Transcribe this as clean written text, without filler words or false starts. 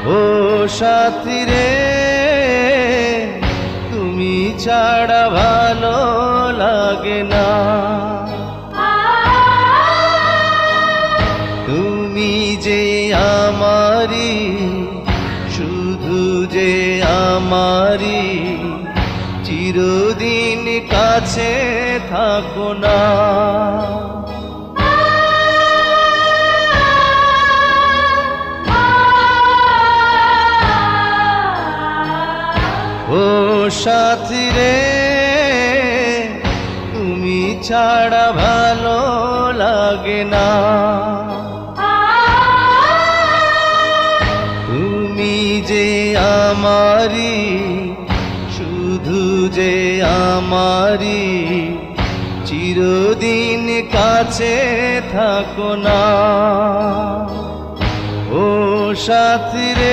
ও সাথী রে, তুমি ছাড়া ভালো লাগে না। তুমি যে আমারি, শুধু যে আমারি, চিরদিন কাছে থাকো না। ও সাথী রে, তুমি ছাড়া ভালো লাগে না। তুমি যে আমারি, শুধু যে আমারি, চিরদিন কাছে থাকো না। ও সাথী রে।